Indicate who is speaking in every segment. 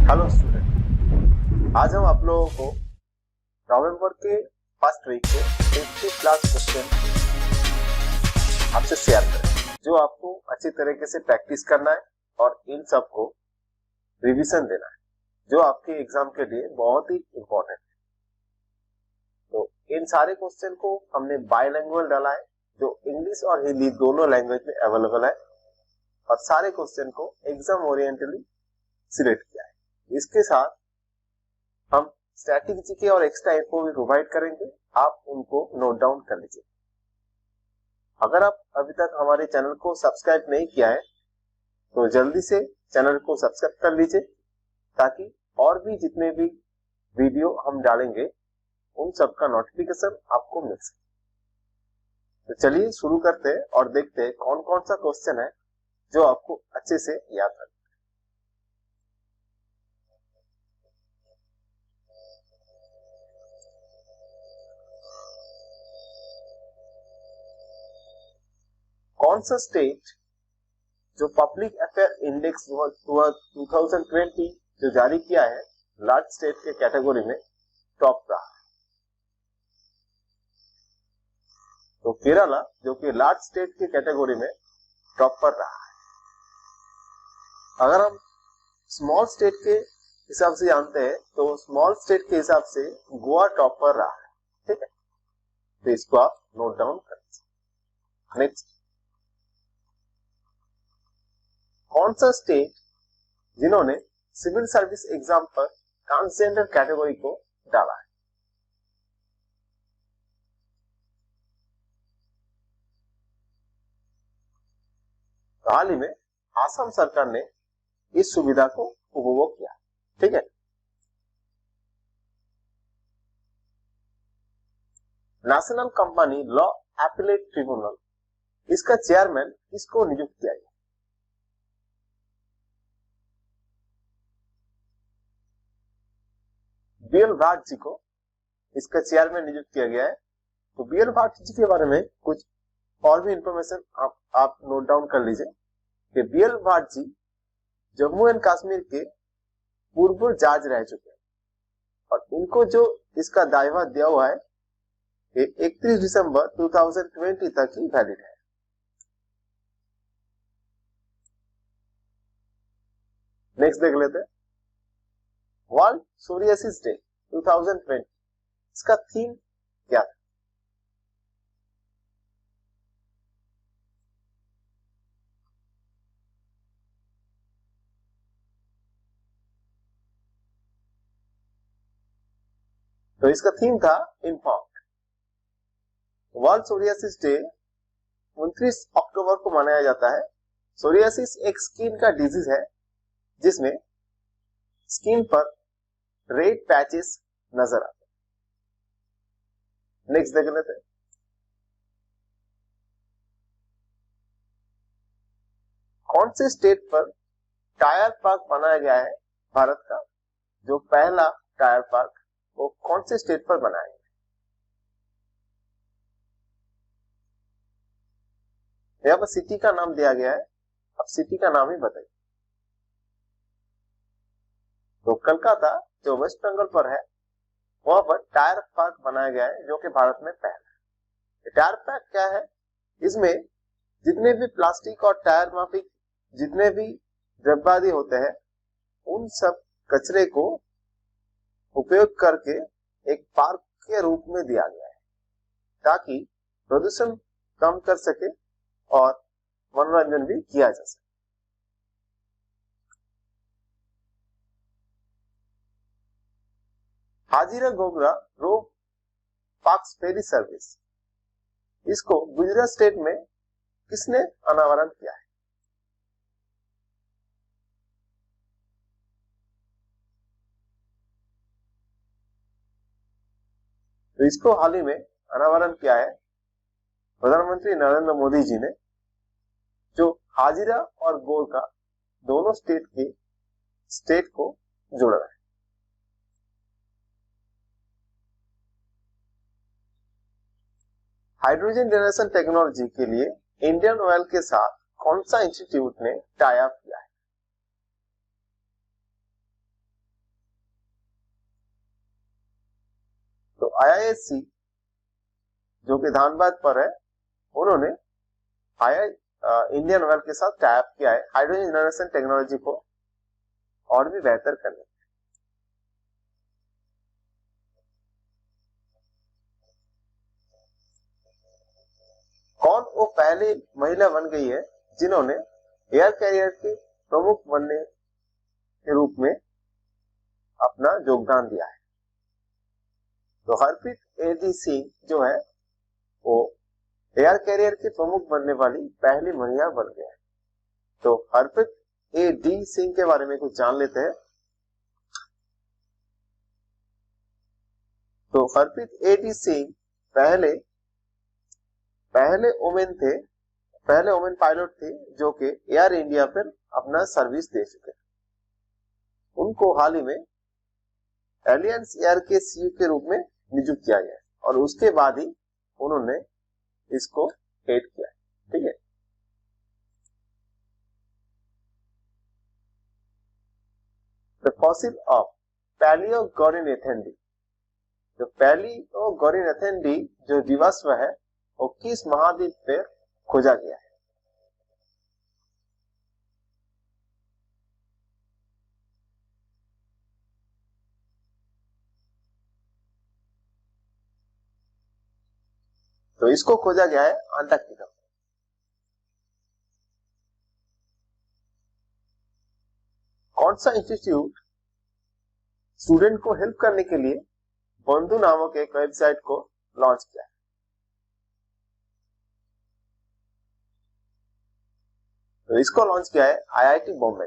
Speaker 1: Hello student, आज हम आप लोगों को नवंबर के फर्स्ट वीक के 50 क्लास क्वेश्चन आपसे शेयर करें, जो आपको अच्छी तरीके से प्रैक्टिस करना है और इन सब को रिवीजन देना है, जो आपके एग्जाम के लिए बहुत ही इंपॉर्टेंट है। तो इन सारे क्वेश्चन को हमने बायलैंग्वेज डाला है, जो इंग्लिश और हिंदी दोनों लैंग्वेज में अवेलेबल है, और सारे क्वेश्चन को एग्जाम ओरिएंटली सिलेक्ट किया है। इसके साथ हम स्टैटिक जीके और एक्स्ट्रा इन्फो भी प्रोवाइड करेंगे, आप उनको नोट डाउन कर लीजिए। अगर आप अभी तक हमारे चैनल को सब्सक्राइब नहीं किया है तो जल्दी से चैनल को सब्सक्राइब कर लीजिए, ताकि और भी जितने भी वीडियो हम डालेंगे उन सब का नोटिफिकेशन आपको मिल सके। तो चलिए शुरू करते हैं और देखते हैं कौन कौन सा क्वेश्चन है जो आपको अच्छे से याद रखना। कौन सा स्टेट जो पब्लिक अफेयर इंडेक्स 2020 जो जारी किया है लार्ज स्टेट के कैटेगरी में टॉप रहा है? तो केरला जो कि लार्ज स्टेट के कैटेगरी में टॉप पर रहा है। अगर हम स्मॉल स्टेट के हिसाब से जानते हैं तो स्मॉल स्टेट के हिसाब से गोवा टॉप पर रहा है। ठीक है, तो इसको आप नोट डाउन कर लीजिए। नेक्स्ट, कौन सा स्टेट जिन्होंने सिविल सर्विस एग्जाम पर ट्रांसजेंडर कैटेगरी को डाला है? हाल ही में आसाम सरकार ने इस सुविधा को उपभोग किया। ठीक है, national company law appellate tribunal, इसका चेयरमैन किसको नियुक्त किया गया? बीएल भाट जी को इसका चेयरमैन नियुक्त किया गया है। तो बीएल भाट जी के बारे में कुछ और भी इंफॉर्मेशन आप नोट डाउन कर लीजिए कि बीएल भाट जी जम्मू एंड कश्मीर के पूर्व जज रह चुके हैं, और इनको जो इसका दायवा दिया हुआ है ये 31 दिसंबर 2020 तक ही वैलिड है। नेक्स्ट देख लेते हैं, वर्ल्ड सोरियासिस डे 2020, इसका थीम क्या था? तो इसका थीम था इन्फॉर्म्ड। वर्ल्ड सोरियासिस डे 29 अक्टूबर को मनाया जाता है। सोरियासिस एक स्किन का डिजीज है जिसमें स्किन पर रेड पैचेस नजर आते हैं। नेक्स्ट देख लेते हैं, कौन से स्टेट पर टायर पार्क बनाया गया है? भारत का जो पहला टायर पार्क वो कौन से स्टेट पर बनाया गया? यहाँ पर सिटी का नाम दिया गया है, अब सिटी का नाम ही बताइए। तो कलकत्ता जो वेस्ट बंगाल पर है वहां पर टायर पार्क बनाया गया है, जो कि भारत में पहला है। टायर पार्क क्या है? इसमें जितने भी प्लास्टिक और टायर माफिक जितने भी द्रव्यादि होते हैं उन सब कचरे को उपयोग करके एक पार्क के रूप में दिया गया है, ताकि प्रदूषण कम कर सके और मनोरंजन भी किया जा सके। हाजीरा गोगरा रो पाक्स फेरी सर्विस, इसको गुजरात स्टेट में किसने अनावरण किया है? तो इसको हाल ही में अनावरण किया है प्रधानमंत्री नरेंद्र मोदी जी ने, जो हाजिरा और गोरखा दोनों स्टेट को जोड़ रहा है। हाइड्रोजन जनरेशन टेक्नोलॉजी के लिए इंडियन ऑयल के साथ कौन सा इंस्टीट्यूट ने टाई अप किया है? IISc जो कि धनबाद पर है, उन्होंने इंडियन ऑयल के साथ टाई अप किया है हाइड्रोजन जनरेशन टेक्नोलॉजी को और भी बेहतर करने। कौन वो पहली महिला बन गई है जिन्होंने एयर कैरियर के प्रमुख बनने के रूप में अपना योगदान दिया है? तो हरप्रीत एडी सिंह जो है वो एयर कैरियर के प्रमुख बनने वाली पहली महिला बन गया है। तो हरप्रीत एडी सिंह के बारे में कुछ जान लेते हैं। तो हरप्रीत एडी सिंह पहले वुमेन पायलट थे जो कि एयर इंडिया पर अपना सर्विस दे चुके। उनको हाल ही में एलियंस एयर के सीईओ के रूप में नियुक्त किया गया और उसके बाद ही उन्होंने इसको हेड किया। ठीक है, द फॉसिल ऑफ पैलियोगोरिनेथेंडी। जो पैलियोगोरिनेथेंडी जो जीवाश्म है वो किस महाद्वीप पे खोजा गया है? तो इसको खोजा गया है अंटार्कटिका। कौन सा इंस्टीट्यूट स्टूडेंट को हेल्प करने के लिए बंधु नामक एक वेबसाइट को लॉन्च किया है? तो इसको लॉन्च किया है IIT बॉम्बे।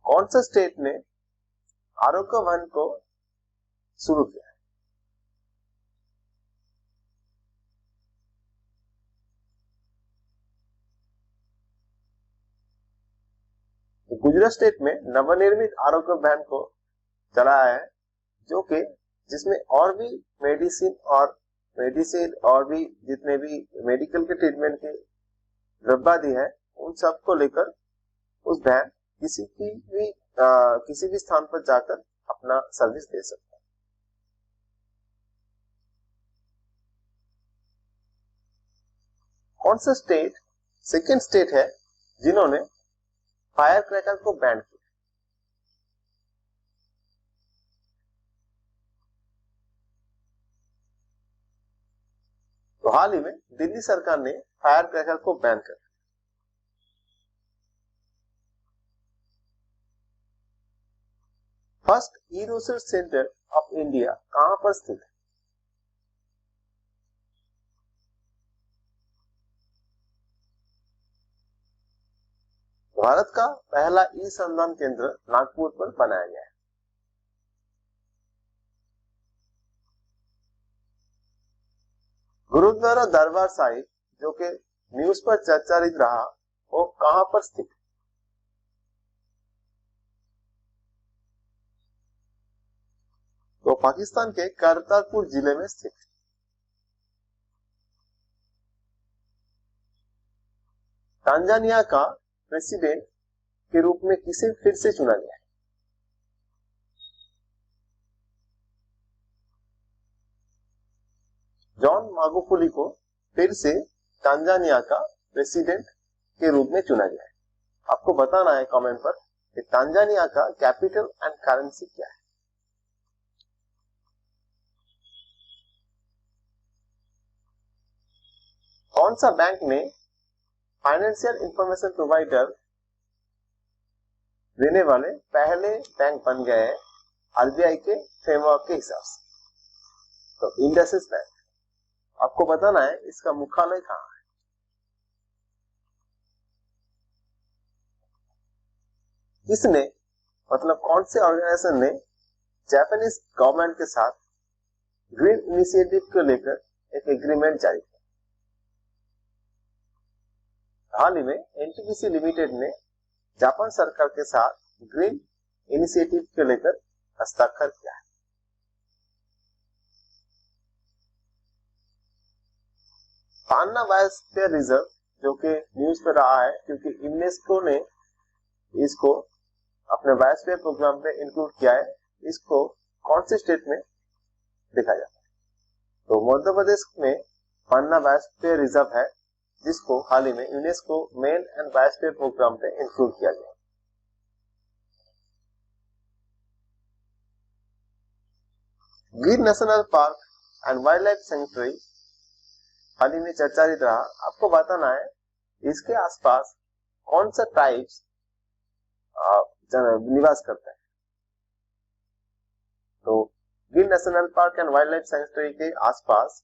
Speaker 1: कौन सा स्टेट ने आरोग्य वन को शुरू किया है? तो गुजरात स्टेट में नवनिर्मित आरोग्य वैन को चलाया है जो कि जिसमें और भी मेडिसिन और भी जितने भी मेडिकल के ट्रीटमेंट के द्रव्यादि है उन सब को लेकर उस वैन किसी भी स्थान पर जाकर अपना सर्विस दे सकता है। कौन सा स्टेट सेकेंड स्टेट है जिन्होंने फायर क्रैकर को बैन किया? तो हाल ही में दिल्ली सरकार ने फायर क्रैकर को बैन कर दिया। First E research centre of India कहां पर स्थित है? भारत का पहला ई संधान केंद्र नागपुर पर बनाया गया है। गुरुद्वारा दरबार साहिब जो कि न्यूज पर चर्चित रहा वो कहां पर स्थित है? तो पाकिस्तान के करतारपुर जिले में स्थित है। तांजानिया का प्रेसिडेंट के रूप में किसे फिर से चुना गया है? जॉन मागुफुली को फिर से तांजानिया का प्रेसिडेंट के रूप में चुना गया है। आपको बताना है कमेंट पर कि तांजानिया का कैपिटल एंड करेंसी क्या है। कौन सा बैंक ने फाइनेंशियल इंफॉर्मेशन प्रोवाइडर देने वाले पहले बैंक बन गए हैं RBI के फ्रेमवर्क के हिसाब से? तो इंडसइंड बैंक। आपको बताना है इसका मुख्यालय कहां है। किसने मतलब कौन से ऑर्गेनाइजेशन ने जापानीज गवर्नमेंट के साथ ग्रीन इनिशिएटिव को लेकर एक एग्रीमेंट जारी किया? हाल ही में NTPC लिमिटेड ने जापान सरकार के साथ ग्रीन इनिशिएटिव को लेकर हस्ताक्षर किया है। पन्ना बायोस्फीयर रिजर्व जो कि न्यूज पर रहा है क्योंकि यूनेस्को ने इसको अपने बायोस्फीयर प्रोग्राम पे इंक्लूड किया है, इसको कौन से स्टेट में देखा जाता है? तो मध्य प्रदेश में पन्ना बायोस्फीयर रिजर्व है, जिसको हाल ही में UNESCO man and biosphere programme पे इंक्लूड किया गया। Gir national park and wildlife sanctuary हाल ही में चर्चारित रहा। आपको बताना है इसके आसपास कौन सा ट्राइब्स निवास करता है। तो गिर national park and wildlife century के आसपास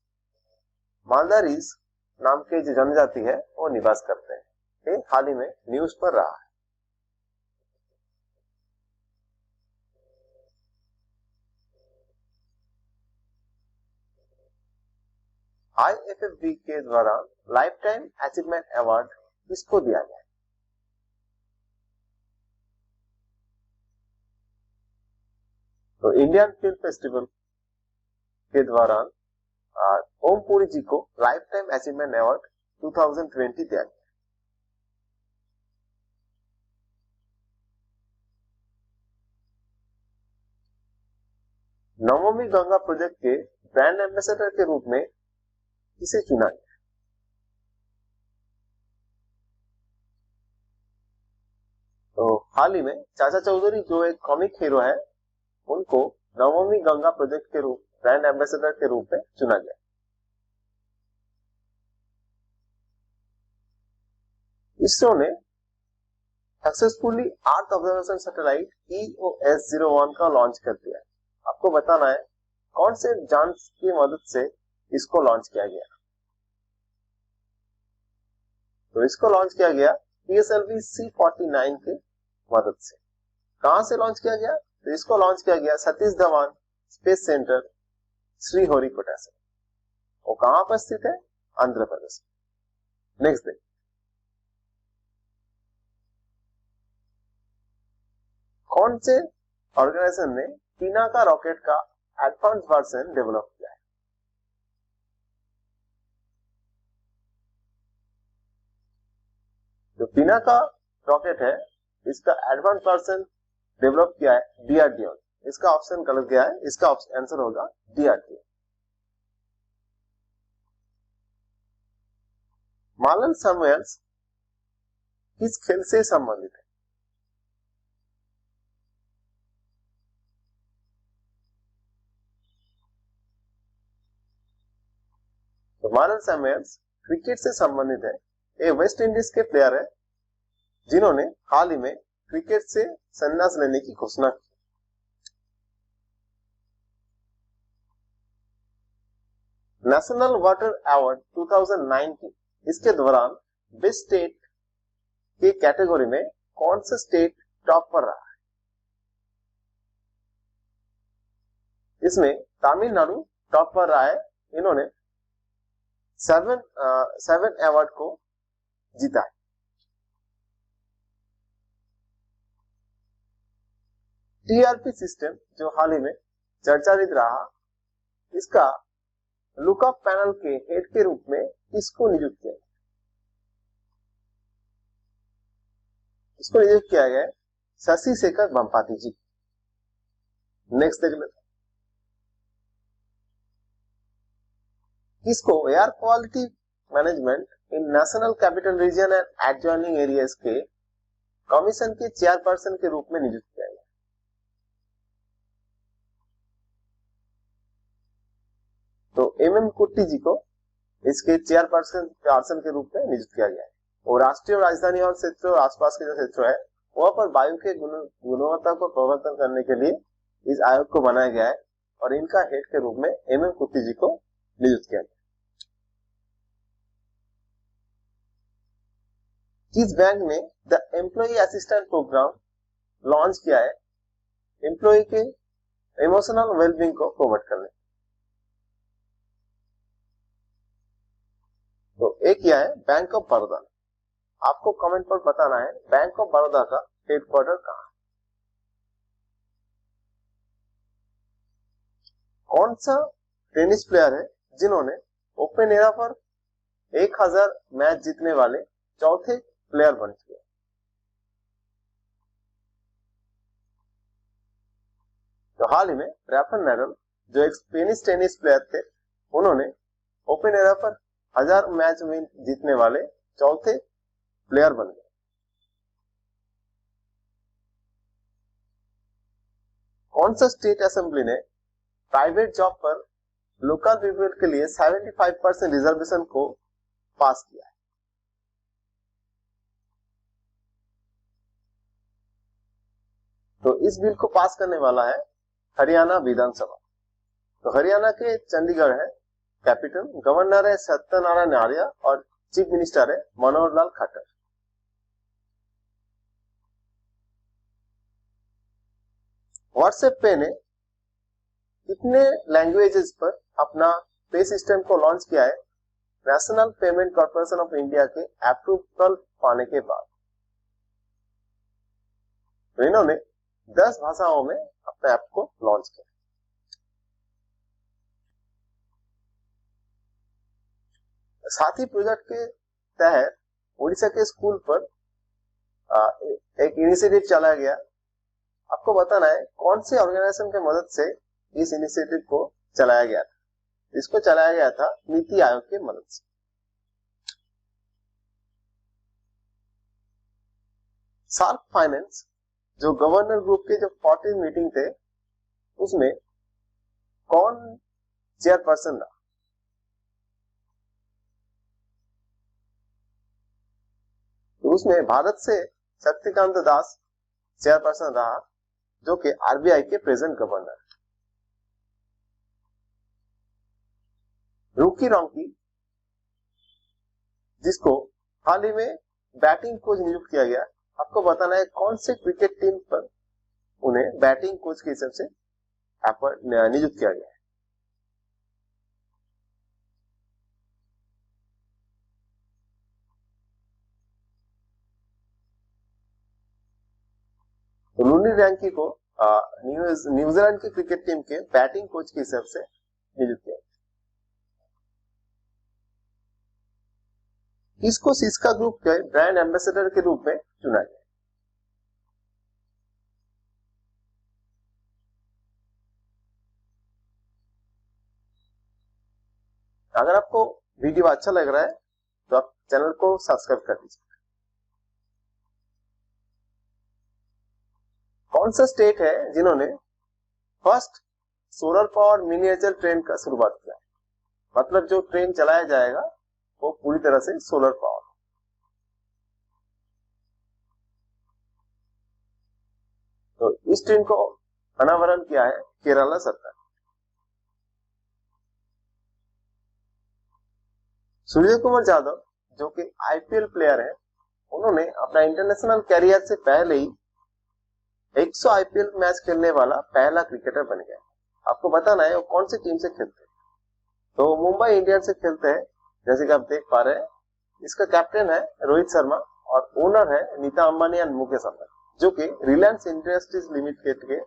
Speaker 1: मालधारीज नाम के जो जनजाति है वो निवास करते हैं। ये हाल ही में न्यूज पर रहा है। IFFB के द्वारा लाइफ टाइम अचीवमेंट अवार्ड किसको दिया गया? तो इंडियन फिल्म फेस्टिवल के दौरान ओम पुरी जी को लाइफ टाइम अचीवमेंट अवार्ड 2020 दिया गया। नमामि गंगा प्रोजेक्ट के ब्रांड एम्बेसडर के रूप में किसे चुना गया? तो हाल ही में चाचा चौधरी जो एक कॉमिक हीरो है, उनको नमामि गंगा प्रोजेक्ट के रूप ब्रांड एम्बेसडर के रूप में चुना गया। इसरो ने successfully earth observation satellite EOS-01 का लॉन्च कर दिया है। आपको बताना है कौन से जांच की मदद से इसको लॉन्च किया गया। तो इसको लॉन्च किया गया PSLV C49 के मदद से। कहां से लॉन्च किया गया? तो इसको लॉन्च किया गया सतीश धवन स्पेस सेंटर श्रीहरिकोटा से। वो कहां पर स्थित है? आंध्र प्रदेश। नेक्स्ट डे कौन से ऑर्गेनाइजेशन ने पिनाका रॉकेट का एडवांस वर्जन डेवलप किया है? जो पिनाका रॉकेट है, इसका एडवांस वर्जन डेवलप किया है DRDO। इसका ऑप्शन गलत गया है, इसका आंसर होगा DRDO। मालन सैमुअल्स किस खेल से संबंधित है? तो मालन सैमुअल्स क्रिकेट से संबंधित है। ये वेस्ट इंडीज के प्लेयर है, जिन्होंने हाल ही में क्रिकेट से संन्यास लेने की घोषणा की। नेशनल वाटर अवार्ड 2019 इसके दौरान बेस्ट स्टेट के कैटेगरी में कौन सा स्टेट टॉप पर रहा है? इसमें तमिलनाडु टॉप पर रहा है। इन्होंने 7 अवार्ड को जीता है। TRP सिस्टम जो हाल ही में चर्चारित रहा, इसका लुकअप पैनल के हेड के रूप में किसको नियुक्त किया गया? इसको नियुक्त किया गया शशि शेखर वेम्पाती जी। नेक्स्ट देख लेते हैं। किसको air quality management in national capital region and adjoining areas के कमीशन के चेयरपर्सन के रूप में नियुक्त किया गया? तो MM कुट्टी जी को इसके चेयरपर्सन के रूप में नियुक्त किया गया है। और राष्ट्रीय राजधानी और क्षेत्र और आसपास के जो क्षेत्र है वहां पर वायु के गुणवत्ता को प्रवर्तन करने के लिए इस आयोग को बनाया गया है और इनका हेड के रूप में MM कुट्टी जी को नियुक्त किया गया। किस बैंक ने the employ assistant program launch किया है एम्प्लॉय के इमोशनल वेलबींग को प्रमोट करने? तो एक किया है बैंक ऑफ बड़ौदा। आपको कमेंट पर बताना है बैंक ऑफ बड़ौदा का हेडक्वार्टर कहां है? कौन सा टेनिस प्लेयर है जिन्होंने ओपन एरा पर 1000 मैच जीतने वाले चौथे प्लेयर बन चुके? तो हाल ही में राफेल नाडाल जो एक स्पेनिश टेनिस प्लेयर थे, उन्होंने ओपन एरा पर 1000 मैच में जीतने वाले चौथे प्लेयर बन गए। कौन सा स्टेट असेंबली ने प्राइवेट जॉब पर लोकल पीपल के लिए 75% रिजर्वेशन को पास किया है? तो इस बिल को पास करने वाला है हरियाणा विधानसभा। तो हरियाणा के चंडीगढ़ है कैपिटल, गवर्नर है सत्यनारायण आर्य और चीफ मिनिस्टर है मनोहर लाल खट्टर। व्हाट्सएप पे ने कितने लैंग्वेजेस पर अपना पे सिस्टम को लॉन्च किया है national payment corporation of India के अप्रूवल पाने के बाद? तो इन्होंने 10 भाषाओं में अपने ऐप को लॉन्च किया। साथी प्रोजेक्ट के तहत उड़ीसा के स्कूल पर एक इनिशिएटिव चलाया गया। आपको बताना है कौन से ऑर्गेनाइजेशन के मदद से इस इनिशिएटिव को चलाया गया था। इसको चलाया गया था नीति आयोग के मदद से। शार्क फाइनेंस जो गवर्नर ग्रुप के जो 40 मीटिंग थे, उसमें कौन चेयरपर्सन रहा? तो उसमें भारत से शक्तिकांत दास चेयरपर्सन रहा, जो कि आरबीआई के प्रेजेंट गवर्नर। रूकी रॉन्की जिसको हाल ही में बैटिंग कोच नियुक्त किया गया, आपको बताना है कौन से क्रिकेट टीम पर उन्हें बैटिंग कोच के हिसाब से नियुक्त किया गया है। तो लूनी रैंकी को न्यूजीलैंड की क्रिकेट टीम के बैटिंग कोच के हिसाब से नियुक्त किया। इसको सिस्का ग्रुप के ब्रांड एम्बेसडर के रूप में चुना गया। अगर आपको वीडियो अच्छा लग रहा है तो आप चैनल को सब्सक्राइब कर दीजिए। कौन सा स्टेट है जिन्होंने first solar power miniature train का शुरुआत किया? मतलब जो ट्रेन चलाया जाएगा वो पूरी तरह से सोलर पावर। तो इस ट्रेन को अनावरण किया है केरला सरकार। सूर्य कुमार यादव जो कि आईपीएल प्लेयर है, उन्होंने अपना इंटरनेशनल कैरियर से पहले ही 100 आईपीएल मैच खेलने वाला पहला क्रिकेटर बन गया। आपको बताना है वो कौन सी टीम से खेलते हैं। तो मुंबई इंडियंस से खेलते हैं, जैसे कि आप देख पा रहे हैं। इसका कैप्टन है रोहित शर्मा और ओनर है नीता अंबानी एंड मुकेश अंबानी, जो कि रिलायंस इंडस्ट्रीज लिमिटेड के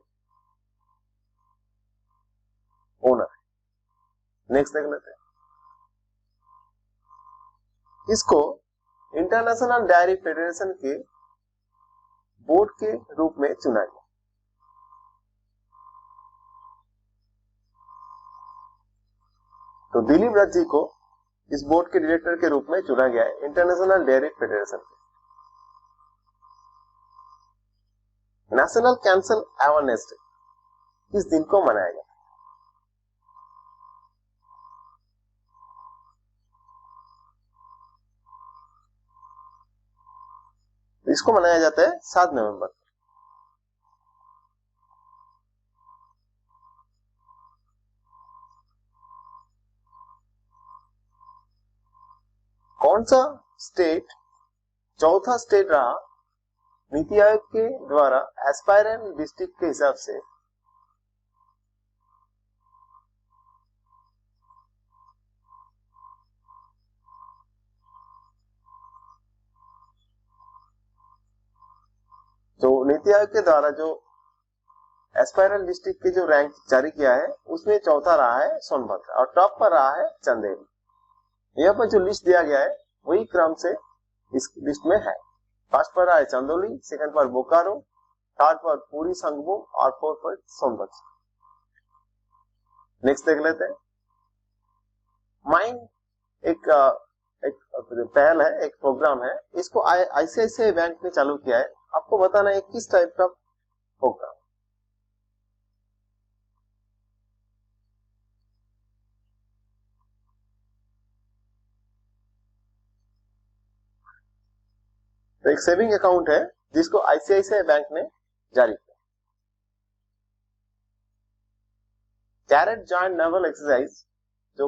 Speaker 1: ओनर है। नेक्स्ट देख लेते हैं। इसको इंटरनेशनल डायरी फेडरेशन के बोर्ड के रूप में चुना गया। तो दिलीप रथ जी को इस बोर्ड के डायरेक्टर के रूप में चुना गया है international dairy federation. National cancer awareness day इस दिन को मनाया गया। इसको मनाया जाता है 7 नवंबर। कौन सा स्टेट चौथा स्टेट रहा नीति आयोग के द्वारा एस्पायरेंट डिस्ट्रिक्ट के हिसाब से? तो नीति आयोग के द्वारा जो एस्पायरल डिस्ट्रिक्ट के जो रैंक जारी किया है, उसमें चौथा रहा है सोनभद्र और टॉप पर रहा है चंदेरी। यहाँ पर जो लिस्ट दिया गया है वही क्रम से इस लिस्ट में है। फर्स्ट पर रहा है चंदौली, सेकंड पर बोकारो, थर्ड पर पूरी संगम और फोर्थ पर सोनभद्र। नेक्स्ट देख लेते हैं। माइंड एक पहल है, एक प्रोग्राम है, इसको आईसीआईसीआई बैंक ने चालू किया है। आपको बताना है किस टाइप का प्रोग्राम। तो एक सेविंग अकाउंट है जिसको आईसीआईसीआई बैंक ने जारी किया। कैरेट जॉइंट नेवल एक्सरसाइज जो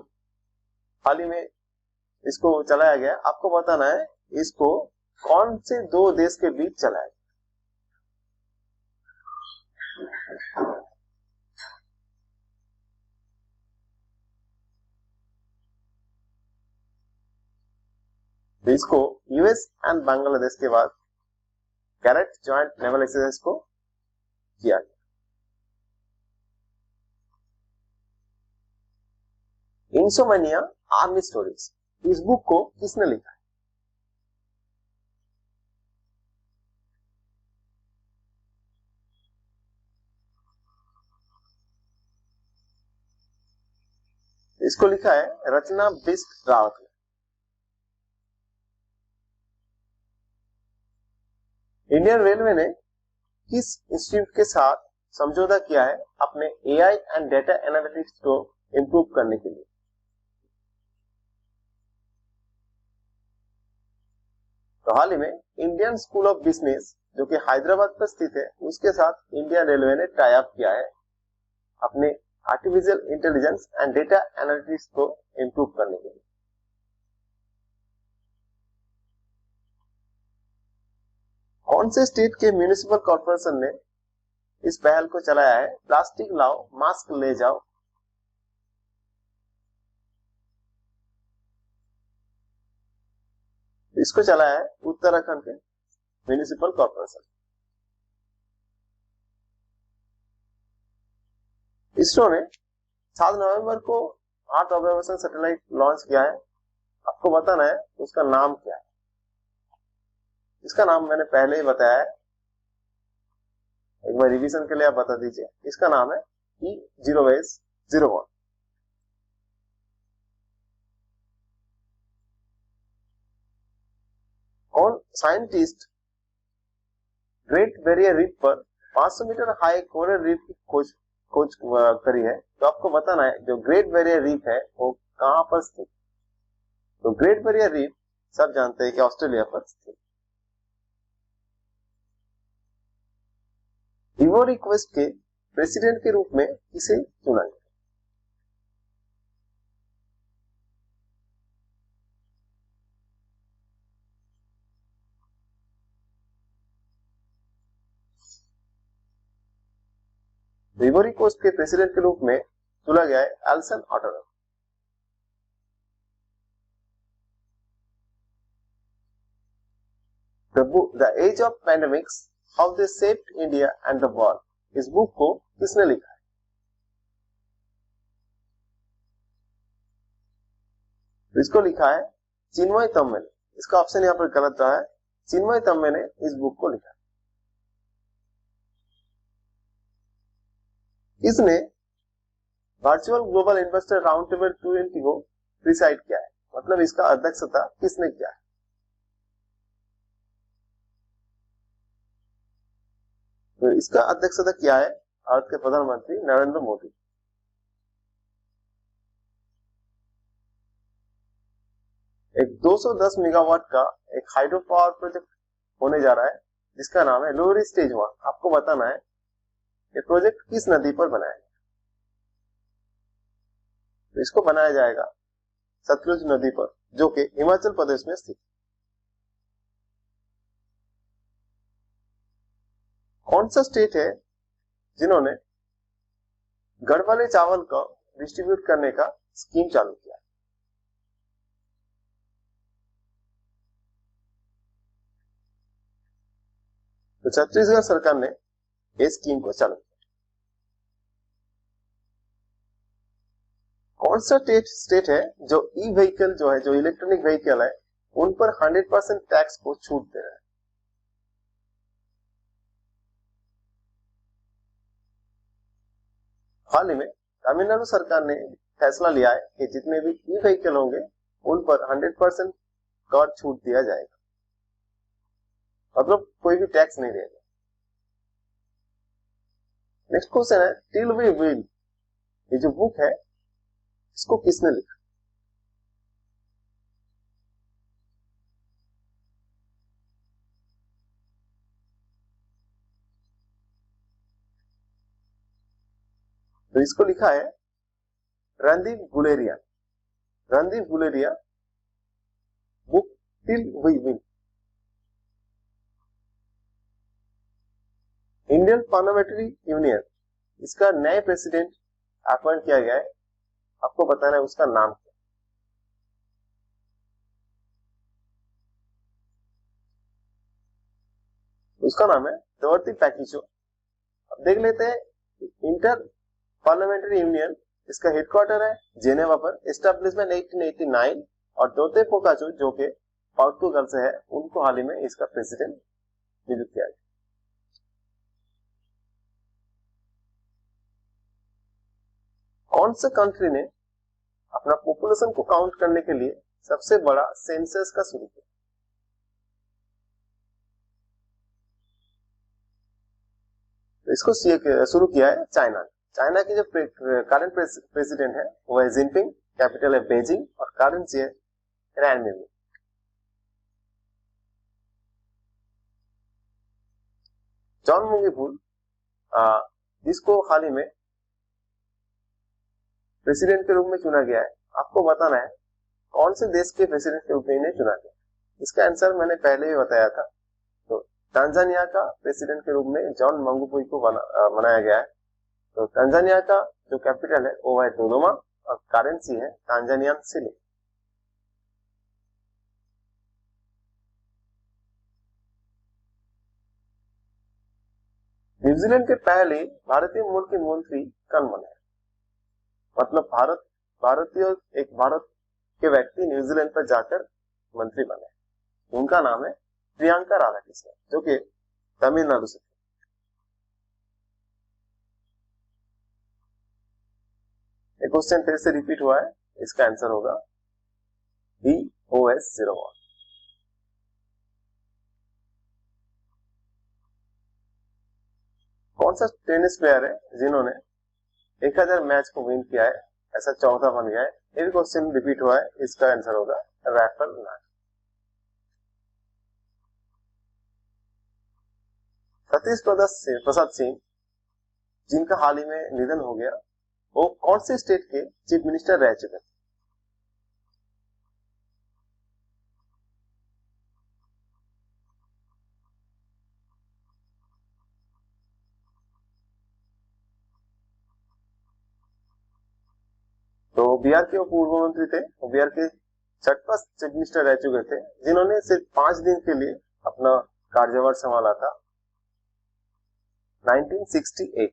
Speaker 1: हाल ही में इसको चलाया गया, आपको बताना है इसको कौन से दो देश के बीच चलाया गया। तो इसको यूएस एंड बांग्लादेश के बाद कैरेट जॉइंट नेवल एक्सरसाइज को किया गया। इंसोमेनिया आर्मी स्टोरीज, इस बुक को किसने लिखा है? इसको लिखा है रचना बिष्ट रावत ने। इंडियन रेलवे ने किस इंस्टीट्यूट के साथ समझौता किया है अपने एआई एंड डेटा एनालिटिक्स को इंप्रूव करने के लिए? तो हाल ही में इंडियन स्कूल ऑफ बिजनेस जो कि हैदराबाद पर स्थित है, उसके साथ इंडियन रेलवे ने टाई अप किया है अपने artificial intelligence and data analytics को इंप्रूव करने के लिए। कौन से स्टेट के म्युनिसिपल कॉर्पोरेशन ने इस पहल को चलाया है, प्लास्टिक लाओ मास्क ले जाओ? इसको चलाया है उत्तराखंड के म्युनिसिपल कॉर्पोरेशन। इसरो ने 7 नवंबर को 8 ऑब्जर्वेशन सैटेलाइट लॉन्च किया है। आपको बताना है उसका नाम क्या है। इसका नाम मैंने पहले ही बताया है, एक बार रिवीजन के लिए आप बता दीजिए। इसका नाम है E0S01। कौन साइंटिस्ट ग्रेट बैरियर रीफ पर 500 मीटर हाई कोरल रीफ की खोज करी है? तो आपको बताना है जो ग्रेट बैरियर रीफ है वो कहां पर स्थित। तो ग्रेट बैरियर रीफ सब जानते हैं कि ऑस्ट्रेलिया पर स्थित। इवोरी कोस्ट के प्रेसिडेंट के रूप में किसे चुना गया? इवोरी कोस्ट के प्रेसिडेंट के रूप में चुना गया है एल्सन ऑटोनम। The Age of Pandemics, How They Shaped India and the World, इस बुक को किसने लिखा है? इसको लिखा है चिन्मय तम्मे ने। इसका ऑप्शन यहाँ पर गलत रहा है, चिन्मय तम्मे ने इस बुक को लिखा है। इसने virtual global investor round table 20 को प्रिसाइड किया है, मतलब इसका अध्यक्षता किसने किया है? तो इसका अध्यक्षता किया है भारत के प्रधानमंत्री नरेंद्र मोदी। एक 210 मेगावाट का एक हाइड्रो पावर प्रोजेक्ट होने जा रहा है जिसका नाम है लोरी स्टेज 1। आपको बताना है ये प्रोजेक्ट किस नदी पर बनाया है। तो इसको बनाया जाएगा सतलुज नदी पर, जो कि हिमाचल प्रदेश में स्थित। कौन सा स्टेट है जिन्होंने गढ़वाले चावल को डिस्ट्रीब्यूट करने का स्कीम चालू किया? तो छत्तीसगढ़ सरकार ने इस स्कीम को चालू किया। कौन सा स्टेट है जो ई व्हीकल जो है, जो इलेक्ट्रॉनिक व्हीकल है, उन पर 100% टैक्स को छूट दे रहा है? हाल ही में तमिलनाडु सरकार ने फैसला लिया है कि जितने भी ई व्हीकल होंगे उन पर 100% कर छूट दिया जाएगा, मतलब कोई भी टैक्स नहीं देगा। नेक्स्ट क्वेश्चन है टिल वी विन, ये जो बुक है इसको किसने लिखा? तो इसको लिखा है Randeep Guleria. Randeep Guleria, book till we win. Indian parliamentary union, इसका नए प्रेसिडेंट अपॉइंट किया गया है, आपको बताना है उसका नाम क्या। उसका नाम है डॉर्थी पैकिचो। अब देख लेते हैं इंटर पार्लियामेंट्री यूनियन, इसका हेडक्वार्टर है जेनेवा पर, एस्टेब्लिशमेंट 1889, और डोते पोकाचो जो कि पोर्तुगल से है, उनको हाल ही में इसका प्रेसिडेंट नियुक्त किया गया। कौन से कंट्री ने अपना पॉपुलेशन को काउंट करने के लिए सबसे बड़ा सेंसस का शुरू किया? तो इसको शुरू किया है चाइना। चाइना की जो करंट प्रेसिडेंट है वो है जिनपिंग, कैपिटल है बेजिंग, और करेंसी है रैनमिन। जॉन मुंगीपुल, जिसको हाल ही में प्रेसिडेंट के रूप में चुना गया है, आपको बताना है कौन से देश के प्रेसिडेंट के रूप में इन्हें चुना गया। इसका आंसर मैंने पहले ही बताया था। तो तांजानिया का प्रेसिडेंट के रूप में जॉन मंगुपुई को बनाया गया है। तो तांजानिया का जो कैपिटल है वो है डोडोमा, और करेंसी है तांजानियन सिलिंग। न्यूजीलैंड के पहले भारतीय मूल के मंत्री कौन बने? मतलब भारत के व्यक्ति न्यूजीलैंड पर जाकर मंत्री बने, उनका नाम है प्रियंका राधाकृष्णन, जो कि तमिलनाडु से। एक क्वेश्चन फिर से रिपीट हुआ है, इसका आंसर होगा DOS-01। कौन सा टेनिस प्लेयर है जिन्होंने 1000 मैच को विन किया है, ऐसा चौथा बन गया है? ये क्वेश्चन रिपीट हुआ है, इसका आंसर होगा राफेल नाडल। सतीश प्रसाद सिंह, जिनका हाल ही में निधन हो गया, वो कौन से स्टेट के चीफ मिनिस्टर रह चुके थे? तो बिहार के वो पूर्व मंत्री थे, बिहार के छठवां चीफ मिनिस्टर रह चुके थे, जिन्होंने सिर्फ 5 दिन के लिए अपना कार्यभार संभाला था 1968।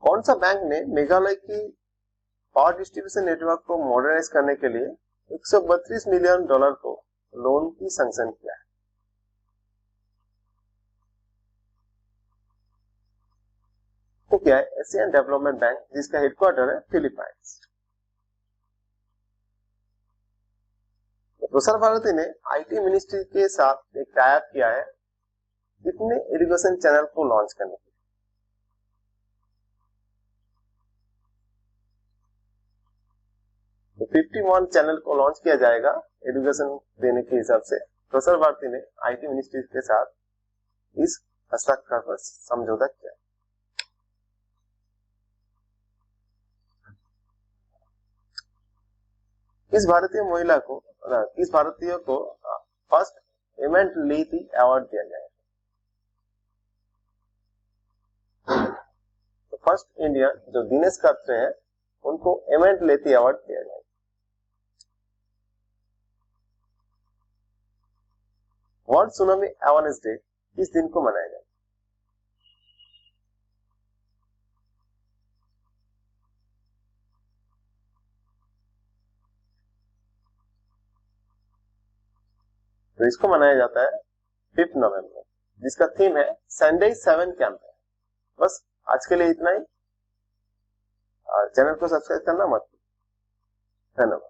Speaker 1: कौन सा बैंक ने मेघालय की पावर डिस्ट्रीब्यूशन नेटवर्क को मॉडर्नाइज करने के लिए $132 मिलियन को लोन की सैंक्शन किया है? तो क्या है? एशियन डेवलपमेंट बैंक, जिसका हेडक्वार्टर है फिलीपाइंस। तो प्रसार भारती ने आईटी मिनिस्ट्री के साथ एक टाई अप किया है कितने एजुकेशन चैनल को लॉन्च करने के लिए? तो 51 चैनल को लॉन्च किया जाएगा एजुकेशन देने के हिसाब से। प्रसार भारती ने आईटी मिनिस्ट्री के साथ इस हस्ताक्षर पर समझौता किया। किस भारतीय को फर्स्ट इवेंट लीथी अवार्ड दिया जाएगा? तो फर्स्ट इंडियन जो दिनेश कात्रे हैं, उनको इवेंट लेती अवार्ड दिया जाएगा। वर्ल्ड सुनामी अवेयरनेस डे किस दिन को मनाया जाएगा? तो इसको मनाया जाता है 5 नवंबर। जिसका थीम है संडे 7 कैंपेन। बस आज के लिए इतना ही। चैनल को सब्सक्राइब करना मत। धन्यवाद।